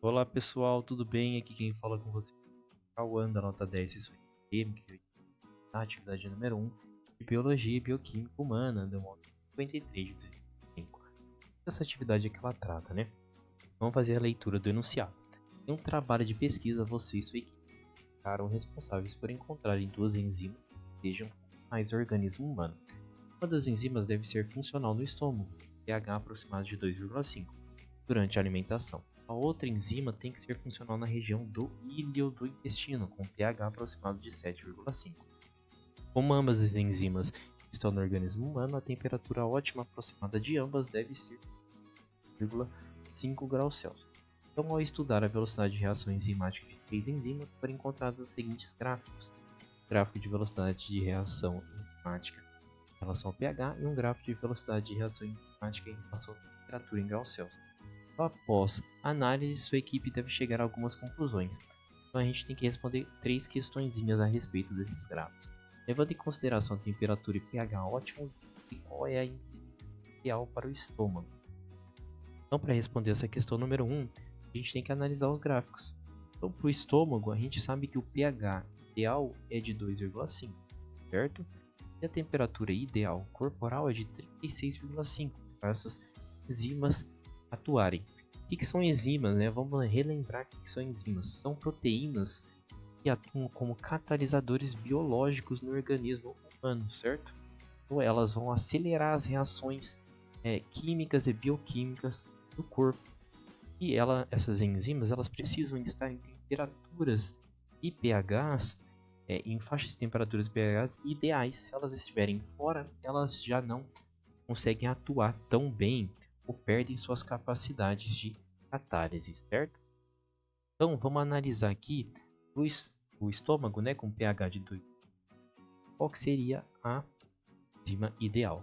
Olá pessoal, tudo bem? Aqui quem fala com você é o Cauã, da nota 10, sessão de Química, na atividade número 1, de Biologia e Bioquímica Humana, do módulo 53 de 2005. Essa atividade é que ela trata, né? Vamos fazer a leitura do enunciado. Em um trabalho de pesquisa, você e sua equipe ficaram responsáveis por encontrarem duas enzimas que sejam funcionais ao organismo humano. Uma das enzimas deve ser funcional no estômago, pH aproximado de 2,5, durante a alimentação. A outra enzima tem que ser funcional na região do íleo do intestino, com pH aproximado de 7,5. Como ambas as enzimas estão no organismo humano, a temperatura ótima aproximada de ambas deve ser 0,5 graus Celsius. Então, ao estudar a velocidade de reação enzimática de três enzimas, foram encontrados os seguintes gráficos: gráfico de velocidade de reação enzimática em relação ao pH e um gráfico de velocidade de reação enzimática em relação à temperatura em graus Celsius. Após análise, sua equipe deve chegar a algumas conclusões. Então a gente tem que responder três questõezinhas a respeito desses gráficos. Levando em consideração a temperatura e pH ótimos, e qual é a ideal para o estômago. Então, para responder essa questão número 1, a gente tem que analisar os gráficos. Então, para o estômago, a gente sabe que o pH ideal é de 2,5, certo? E a temperatura ideal corporal é de 36,5, para essas enzimas atuarem. O que são enzimas, né? Vamos relembrar o que são enzimas. São proteínas que atuam como catalisadores biológicos no organismo humano, certo? Então, elas vão acelerar as reações químicas e bioquímicas do corpo. E essas enzimas elas precisam estar em temperaturas e pHs, em faixas de temperaturas e pHs ideais. Se elas estiverem fora, elas já não conseguem atuar tão bem ou perdem suas capacidades de catálise, certo? Então, vamos analisar aqui o estômago, né, com pH de 2. Qual que seria a enzima ideal?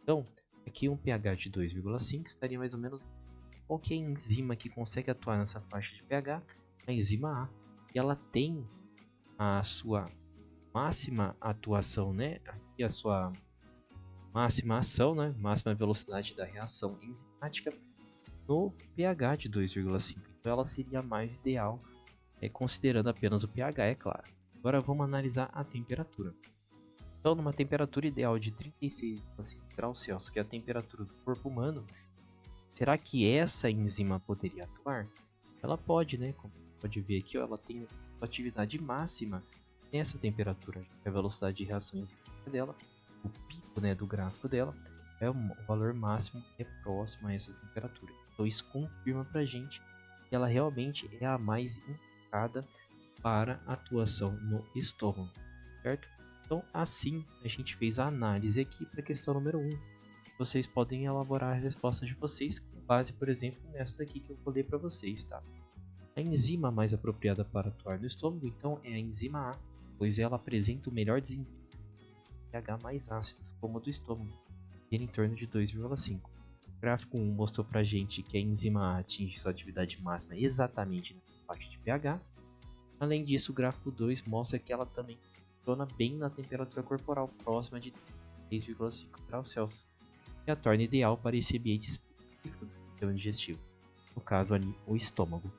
Então, aqui um pH de 2,5 estaria mais ou menos. Qual que é a enzima que consegue atuar nessa faixa de pH? A enzima A. E ela tem a sua máxima atuação, né? Aqui a sua máxima ação, né? Máxima velocidade da reação enzimática no pH de 2,5. Então ela seria mais ideal, considerando apenas o pH, é claro. Agora vamos analisar a temperatura. Então, numa temperatura ideal de 36,5 graus Celsius, que é a temperatura do corpo humano, será que essa enzima poderia atuar? Ela pode, né? Como você pode ver aqui, ela tem atividade máxima nessa temperatura. A velocidade de reação enzimática dela, o pico, né, do gráfico dela, é o valor máximo que é próximo a essa temperatura. Então isso confirma pra gente que ela realmente é a mais indicada para atuação no estômago, certo? Então assim a gente fez a análise aqui para a questão número 1. Vocês podem elaborar as respostas de vocês com base, por exemplo, nessa daqui que eu vou ler para vocês, tá? A enzima mais apropriada para atuar no estômago, então, é a enzima A, pois ela apresenta o melhor desempenho pH mais ácidos, como o do estômago, em torno de 2,5. O gráfico 1 mostrou pra gente que a enzima A atinge sua atividade máxima exatamente na faixa de pH. Além disso, o gráfico 2 mostra que ela também funciona bem na temperatura corporal próxima de 3,5 graus Celsius, que a torna ideal para esse ambiente específico do sistema digestivo, no caso ali, o estômago.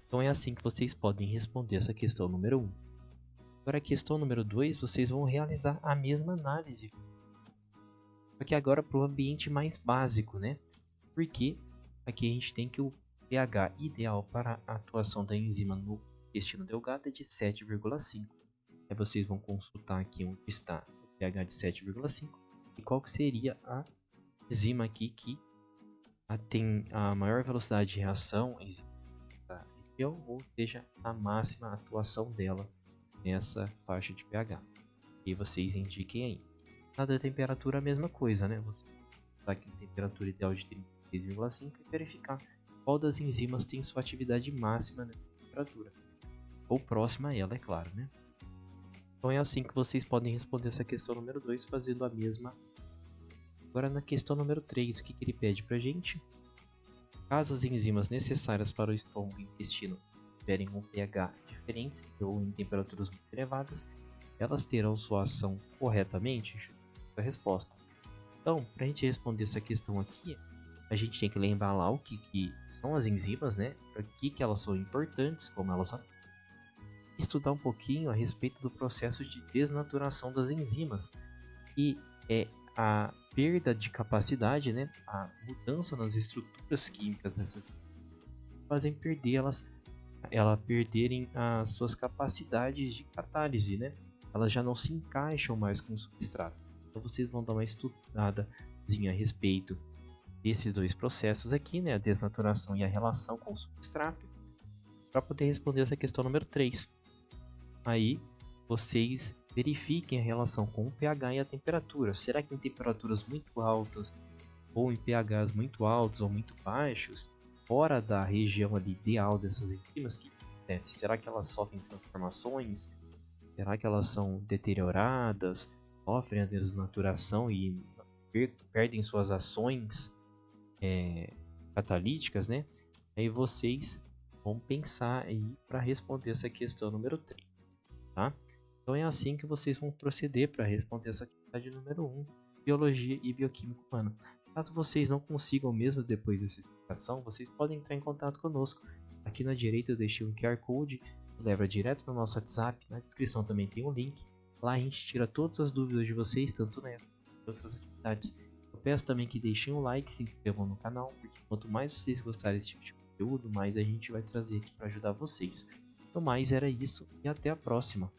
Então é assim que vocês podem responder essa questão número 1. Agora a questão número 2, vocês vão realizar a mesma análise, só que agora para o ambiente mais básico, né? Porque aqui a gente tem que o pH ideal para a atuação da enzima no intestino delgado é de 7,5. Aí vocês vão consultar aqui onde está o pH de 7,5 e qual que seria a enzima aqui que tem a maior velocidade de reação, ou seja, a máxima atuação dela nessa faixa de pH. E vocês indiquem aí. Na da temperatura a mesma coisa, né? Você está aqui na temperatura ideal de 36,5 e verificar qual das enzimas tem sua atividade máxima nessa temperatura. Ou próxima a ela, é claro, né? Então é assim que vocês podem responder essa questão número 2 fazendo a mesma. Agora na questão número 3, o que ele pede pra gente? Caso as enzimas necessárias para o estômago e intestino tiverem um pH diferentes ou em temperaturas muito elevadas, elas terão sua ação corretamente? A resposta. Então, para a gente responder essa questão aqui, a gente tem que lembrar lá o que são as enzimas, né? Para que elas são importantes, como elas atuam. Estudar um pouquinho a respeito do processo de desnaturação das enzimas, que é a perda de capacidade, né? A mudança nas estruturas químicas dessas fazem elas perderem as suas capacidades de catálise, né? Elas já não se encaixam mais com o substrato. Então vocês vão dar uma estudadazinha a respeito desses dois processos aqui, né? A desnaturação e a relação com o substrato, para poder responder essa questão número 3. Aí vocês verifiquem a relação com o pH e a temperatura. Será que em temperaturas muito altas ou em pHs muito altos ou muito baixos, fora da região ali ideal dessas enzimas, que acontece? Será que elas sofrem transformações? Será que elas são deterioradas, sofrem a desnaturação e perdem suas ações catalíticas, né? Aí vocês vão pensar aí para responder essa questão número 3, tá? Então é assim que vocês vão proceder para responder essa atividade número 1, Biologia e Bioquímica Humana. Caso vocês não consigam mesmo depois dessa explicação, vocês podem entrar em contato conosco. Aqui na direita eu deixei um QR Code que leva direto para o nosso WhatsApp. Na descrição também tem um link. Lá a gente tira todas as dúvidas de vocês, tanto nessa quanto em outras atividades. Eu peço também que deixem um like, se inscrevam no canal, porque quanto mais vocês gostarem desse tipo de conteúdo, mais a gente vai trazer aqui para ajudar vocês. No mais era isso e até a próxima.